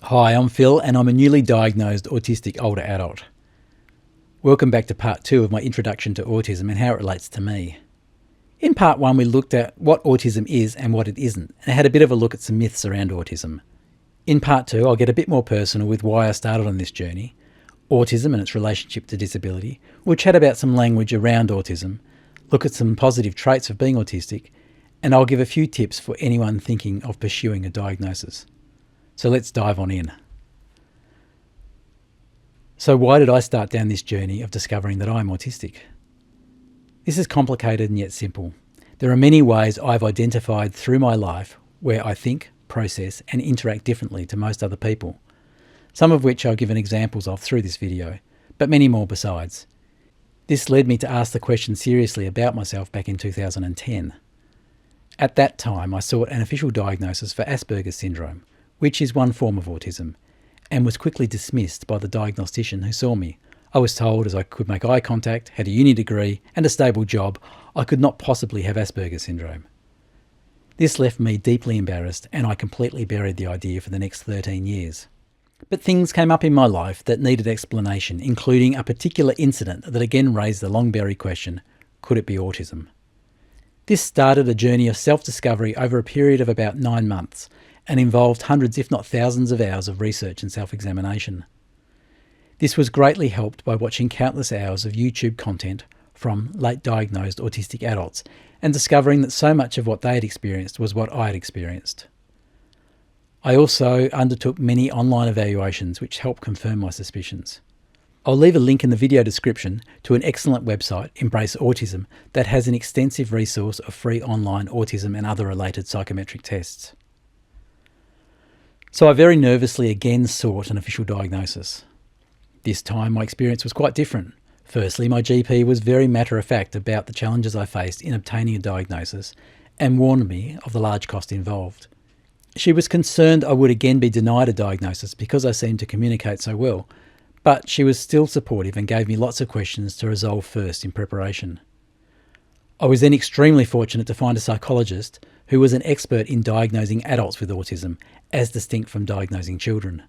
Hi, I'm Phil and I'm a newly diagnosed autistic older adult. Welcome back to part 2 of my introduction to autism and how it relates to me. In part 1 we looked at what autism is and what it isn't and had a bit of a look at some myths around autism. In part 2 I'll get a bit more personal with why I started on this journey, autism and its relationship to disability. We'll chat about some language around autism, look at some positive traits of being autistic, and I'll give a few tips for anyone thinking of pursuing a diagnosis. So let's dive on in. So why did I start down this journey of discovering that I'm autistic? This is complicated and yet simple. There are many ways I've identified through my life where I think, process and interact differently to most other people, some of which I've given examples of through this video, but many more besides. This led me to ask the question seriously about myself back in 2010. At that time I sought an official diagnosis for Asperger's syndrome, which is one form of autism, and was quickly dismissed by the diagnostician who saw me. I was told as I could make eye contact, had a uni degree and a stable job, I could not possibly have Asperger's syndrome. This left me deeply embarrassed and I completely buried the idea for the next 13 years. But things came up in my life that needed explanation, including a particular incident that again raised the long-buried question, could it be autism? This started a journey of self-discovery over a period of about 9 months, and involved hundreds if not thousands of hours of research and self-examination. This was greatly helped by watching countless hours of YouTube content from late diagnosed autistic adults and discovering that so much of what they had experienced was what I had experienced. I also undertook many online evaluations which helped confirm my suspicions. I'll leave a link in the video description to an excellent website, Embrace Autism, that has an extensive resource of free online autism and other related psychometric tests. So I very nervously again sought an official diagnosis. This time my experience was quite different. Firstly, my GP was very matter-of-fact about the challenges I faced in obtaining a diagnosis and warned me of the large cost involved. She was concerned I would again be denied a diagnosis because I seemed to communicate so well, but she was still supportive and gave me lots of questions to resolve first in preparation. I was then extremely fortunate to find a psychologist who was an expert in diagnosing adults with autism, as distinct from diagnosing children.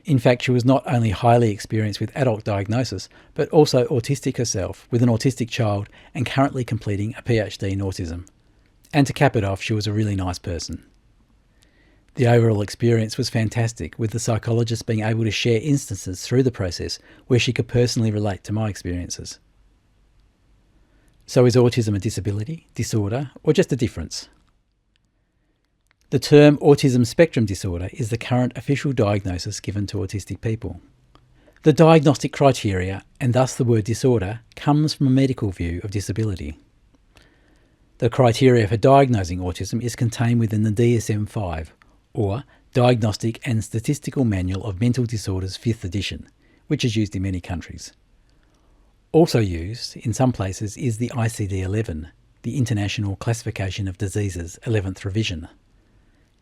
In fact, she was not only highly experienced with adult diagnosis, but also autistic herself, with an autistic child and currently completing a PhD in autism. And to cap it off, she was a really nice person. The overall experience was fantastic, with the psychologist being able to share instances through the process where she could personally relate to my experiences. So is autism a disability, disorder, or just a difference? The term autism spectrum disorder is the current official diagnosis given to autistic people. The diagnostic criteria, and thus the word disorder, comes from a medical view of disability. The criteria for diagnosing autism is contained within the DSM-5, or Diagnostic and Statistical Manual of Mental Disorders 5th edition, which is used in many countries. Also used in some places is the ICD-11, the International Classification of Diseases 11th revision.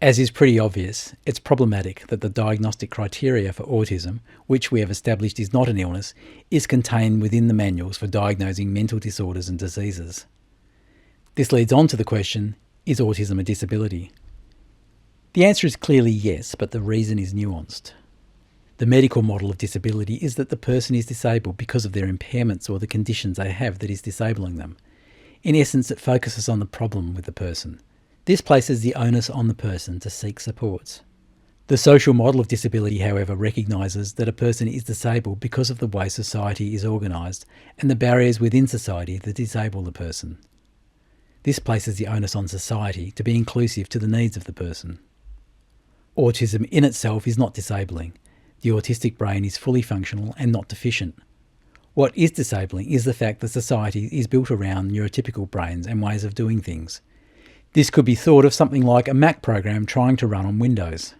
As is pretty obvious, it's problematic that the diagnostic criteria for autism, which we have established is not an illness, is contained within the manuals for diagnosing mental disorders and diseases. This leads on to the question, is autism a disability? The answer is clearly yes, but the reason is nuanced. The medical model of disability is that the person is disabled because of their impairments or the conditions they have that is disabling them. In essence, it focuses on the problem with the person. This places the onus on the person to seek supports. The social model of disability, however, recognises that a person is disabled because of the way society is organised and the barriers within society that disable the person. This places the onus on society to be inclusive to the needs of the person. Autism in itself is not disabling. The autistic brain is fully functional and not deficient. What is disabling is the fact that society is built around neurotypical brains and ways of doing things. This could be thought of something like a Mac program trying to run on Windows.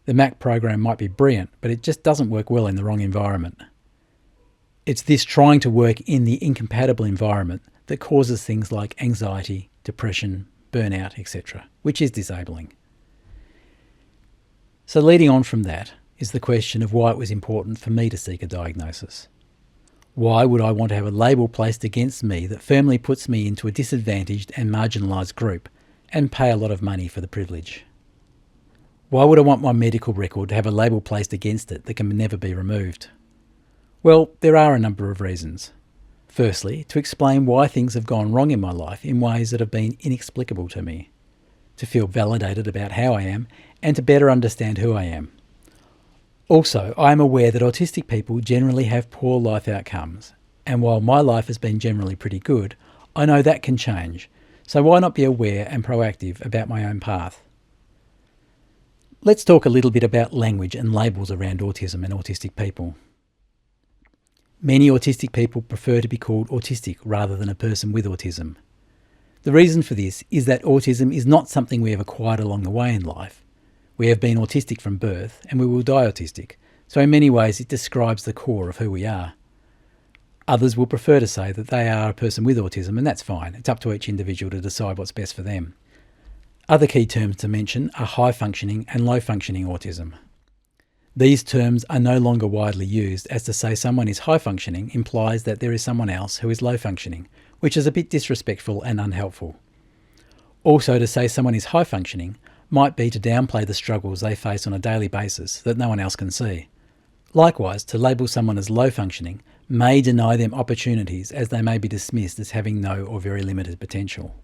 The Mac program might be brilliant, but it just doesn't work well in the wrong environment. It's this trying to work in the incompatible environment that causes things like anxiety, depression, burnout, etc., which is disabling. So leading on from that is the question of why it was important for me to seek a diagnosis. Why would I want to have a label placed against me that firmly puts me into a disadvantaged and marginalised group and pay a lot of money for the privilege? Why would I want my medical record to have a label placed against it that can never be removed? Well, there are a number of reasons. Firstly, to explain why things have gone wrong in my life in ways that have been inexplicable to me, to feel validated about how I am, and to better understand who I am. Also, I am aware that autistic people generally have poor life outcomes, and while my life has been generally pretty good, I know that can change, so why not be aware and proactive about my own path? Let's talk a little bit about language and labels around autism and autistic people. Many autistic people prefer to be called autistic rather than a person with autism. The reason for this is that autism is not something we have acquired along the way in life. We have been autistic from birth and we will die autistic, so in many ways it describes the core of who we are. Others will prefer to say that they are a person with autism, and that's fine. It's up to each individual to decide what's best for them. Other key terms to mention are high-functioning and low-functioning autism. These terms are no longer widely used, as to say someone is high-functioning implies that there is someone else who is low-functioning, which is a bit disrespectful and unhelpful. Also, to say someone is high-functioning might be to downplay the struggles they face on a daily basis that no one else can see. Likewise, to label someone as low-functioning may deny them opportunities, as they may be dismissed as having no or very limited potential.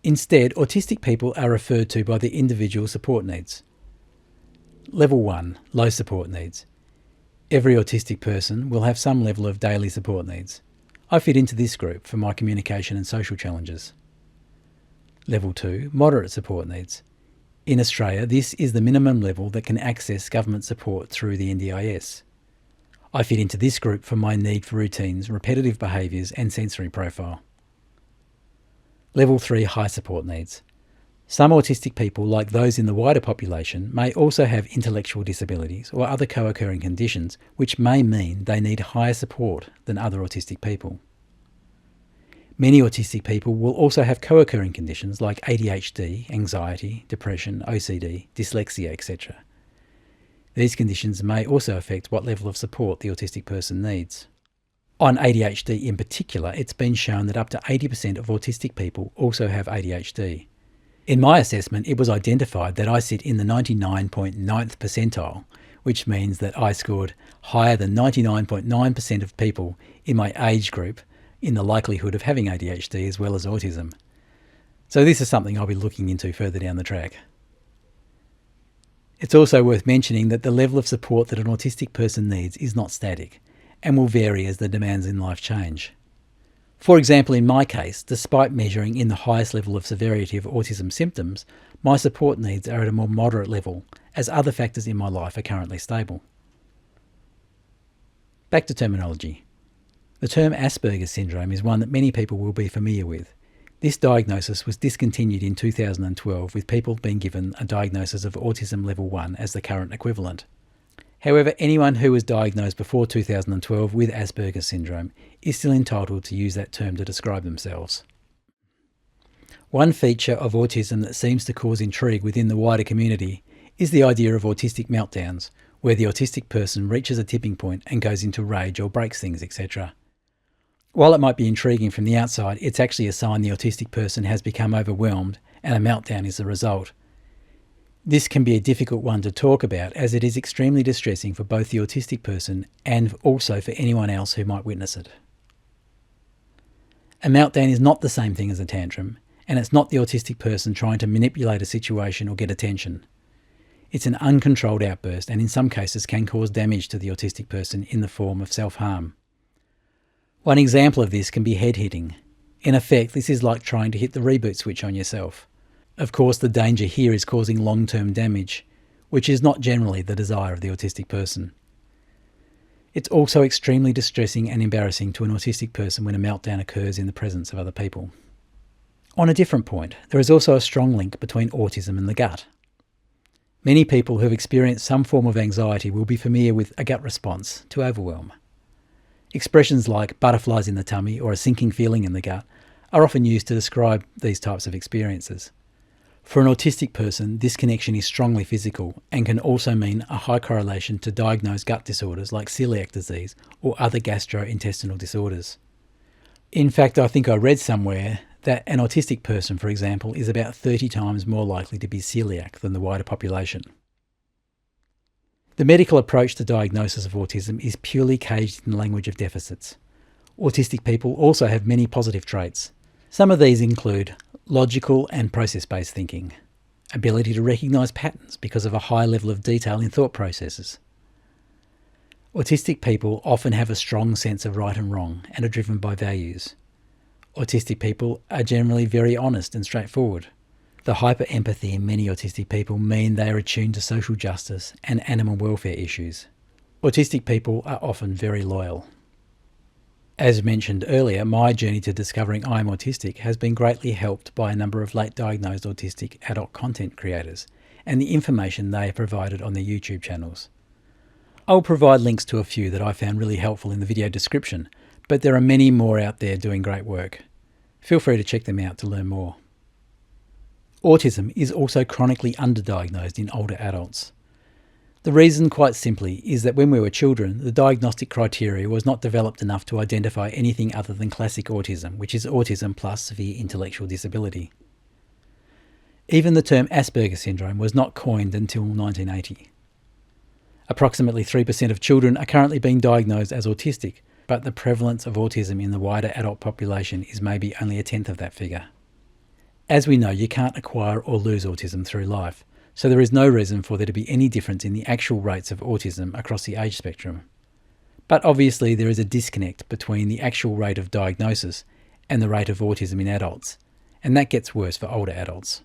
Instead, autistic people are referred to by their individual support needs. Level 1, low support needs. Every autistic person will have some level of daily support needs. I fit into this group for my communication and social challenges. Level 2, moderate support needs. In Australia, this is the minimum level that can access government support through the NDIS. I fit into this group for my need for routines, repetitive behaviours and sensory profile. Level 3, high support needs. Some autistic people, like those in the wider population, may also have intellectual disabilities or other co-occurring conditions, which may mean they need higher support than other autistic people. Many autistic people will also have co-occurring conditions like ADHD, anxiety, depression, OCD, dyslexia, etc. These conditions may also affect what level of support the autistic person needs. On ADHD in particular, it's been shown that up to 80% of autistic people also have ADHD. In my assessment, it was identified that I sit in the 99.9th percentile, which means that I scored higher than 99.9% of people in my age group in the likelihood of having ADHD as well as autism. So this is something I'll be looking into further down the track. It's also worth mentioning that the level of support that an autistic person needs is not static and will vary as the demands in life change. For example, in my case, despite measuring in the highest level of severity of autism symptoms, my support needs are at a more moderate level, as other factors in my life are currently stable. Back to terminology. The term Asperger's syndrome is one that many people will be familiar with. This diagnosis was discontinued in 2012, with people being given a diagnosis of autism level 1 as the current equivalent. However, anyone who was diagnosed before 2012 with Asperger's syndrome is still entitled to use that term to describe themselves. One feature of autism that seems to cause intrigue within the wider community is the idea of autistic meltdowns, where the autistic person reaches a tipping point and goes into rage or breaks things, etc. While it might be intriguing from the outside, it's actually a sign the autistic person has become overwhelmed and a meltdown is the result. This can be a difficult one to talk about, as it is extremely distressing for both the autistic person and also for anyone else who might witness it. A meltdown is not the same thing as a tantrum, and it's not the autistic person trying to manipulate a situation or get attention. It's an uncontrolled outburst, and in some cases can cause damage to the autistic person in the form of self-harm. One example of this can be head hitting. In effect, this is like trying to hit the reboot switch on yourself. Of course, the danger here is causing long-term damage, which is not generally the desire of the autistic person. It's also extremely distressing and embarrassing to an autistic person when a meltdown occurs in the presence of other people. On a different point, there is also a strong link between autism and the gut. Many people who have experienced some form of anxiety will be familiar with a gut response to overwhelm. Expressions like butterflies in the tummy or a sinking feeling in the gut are often used to describe these types of experiences. For an autistic person, this connection is strongly physical and can also mean a high correlation to diagnosed gut disorders like celiac disease or other gastrointestinal disorders. In fact, I think I read somewhere that an autistic person, for example, is about 30 times more likely to be celiac than the wider population. The medical approach to diagnosis of autism is purely caged in the language of deficits. Autistic people also have many positive traits. Some of these include logical and process-based thinking, ability to recognise patterns because of a high level of detail in thought processes. Autistic people often have a strong sense of right and wrong and are driven by values. Autistic people are generally very honest and straightforward. The hyper-empathy in many autistic people mean they are attuned to social justice and animal welfare issues. Autistic people are often very loyal. As mentioned earlier, my journey to discovering I'm Autistic has been greatly helped by a number of late diagnosed autistic adult content creators and the information they have provided on their YouTube channels. I'll provide links to a few that I found really helpful in the video description, but there are many more out there doing great work. Feel free to check them out to learn more. Autism is also chronically underdiagnosed in older adults. The reason, quite simply, is that when we were children, the diagnostic criteria was not developed enough to identify anything other than classic autism, which is autism plus severe intellectual disability. Even the term Asperger's syndrome was not coined until 1980. Approximately 3% of children are currently being diagnosed as autistic, but the prevalence of autism in the wider adult population is maybe only a tenth of that figure. As we know, you can't acquire or lose autism through life, so there is no reason for there to be any difference in the actual rates of autism across the age spectrum. But obviously there is a disconnect between the actual rate of diagnosis and the rate of autism in adults, and that gets worse for older adults.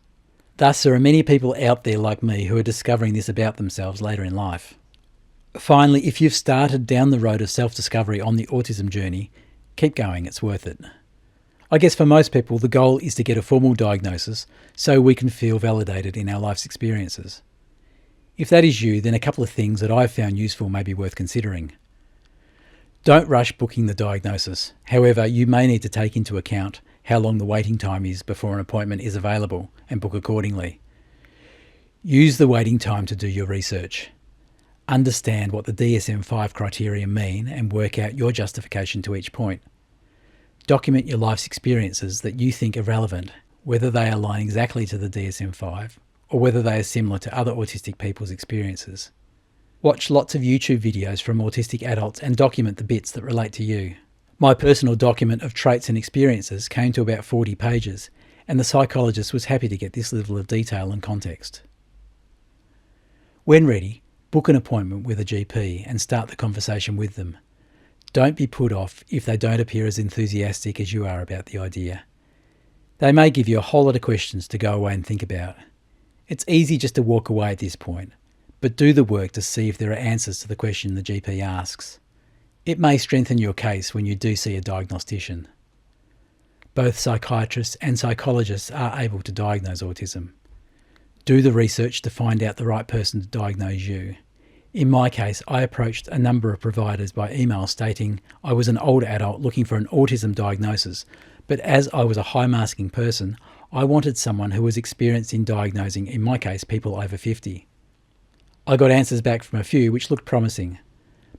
Thus, there are many people out there like me who are discovering this about themselves later in life. Finally, if you've started down the road of self-discovery on the autism journey, keep going, it's worth it. I guess for most people, the goal is to get a formal diagnosis so we can feel validated in our life's experiences. If that is you, then a couple of things that I've found useful may be worth considering. Don't rush booking the diagnosis. However, you may need to take into account how long the waiting time is before an appointment is available and book accordingly. Use the waiting time to do your research. Understand what the DSM-5 criteria mean and work out your justification to each point. Document your life's experiences that you think are relevant, whether they align exactly to the DSM-5 or whether they are similar to other autistic people's experiences. Watch lots of YouTube videos from autistic adults and document the bits that relate to you. My personal document of traits and experiences came to about 40 pages, and the psychologist was happy to get this level of detail and context. When ready, book an appointment with a GP and start the conversation with them. Don't be put off if they don't appear as enthusiastic as you are about the idea. They may give you a whole lot of questions to go away and think about. It's easy just to walk away at this point, but do the work to see if there are answers to the question the GP asks. It may strengthen your case when you do see a diagnostician. Both psychiatrists and psychologists are able to diagnose autism. Do the research to find out the right person to diagnose you. In my case, I approached a number of providers by email stating I was an older adult looking for an autism diagnosis, but as I was a high-masking person, I wanted someone who was experienced in diagnosing, in my case, people over 50. I got answers back from a few which looked promising,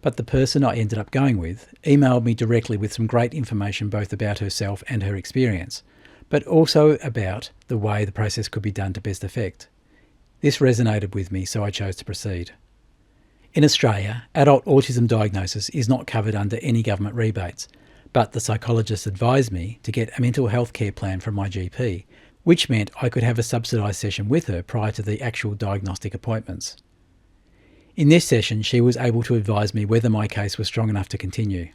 but the person I ended up going with emailed me directly with some great information both about herself and her experience, but also about the way the process could be done to best effect. This resonated with me, so I chose to proceed. In Australia, adult autism diagnosis is not covered under any government rebates, but the psychologist advised me to get a mental health care plan from my GP, which meant I could have a subsidised session with her prior to the actual diagnostic appointments. In this session, she was able to advise me whether my case was strong enough to continue.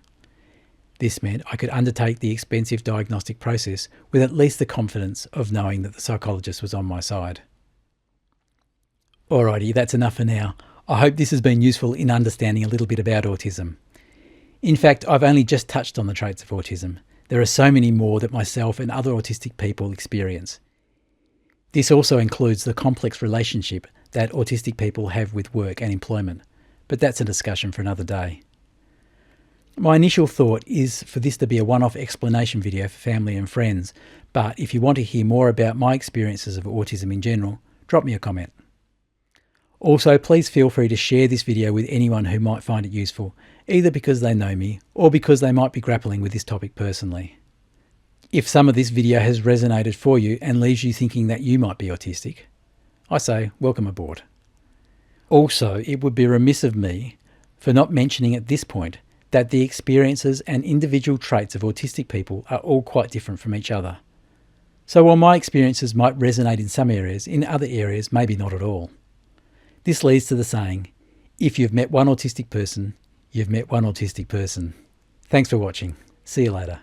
This meant I could undertake the expensive diagnostic process with at least the confidence of knowing that the psychologist was on my side. Alrighty, that's enough for now. I hope this has been useful in understanding a little bit about autism. In fact, I've only just touched on the traits of autism. There are so many more that myself and other autistic people experience. This also includes the complex relationship that autistic people have with work and employment, but that's a discussion for another day. My initial thought is for this to be a one-off explanation video for family and friends, but if you want to hear more about my experiences of autism in general, drop me a comment. Also, please feel free to share this video with anyone who might find it useful, either because they know me or because they might be grappling with this topic personally. If some of this video has resonated for you and leaves you thinking that you might be autistic, I say welcome aboard. Also, it would be remiss of me for not mentioning at this point that the experiences and individual traits of autistic people are all quite different from each other. So while my experiences might resonate in some areas, in other areas maybe not at all. This leads to the saying, if you've met one autistic person, you've met one autistic person. Thanks for watching. See you later.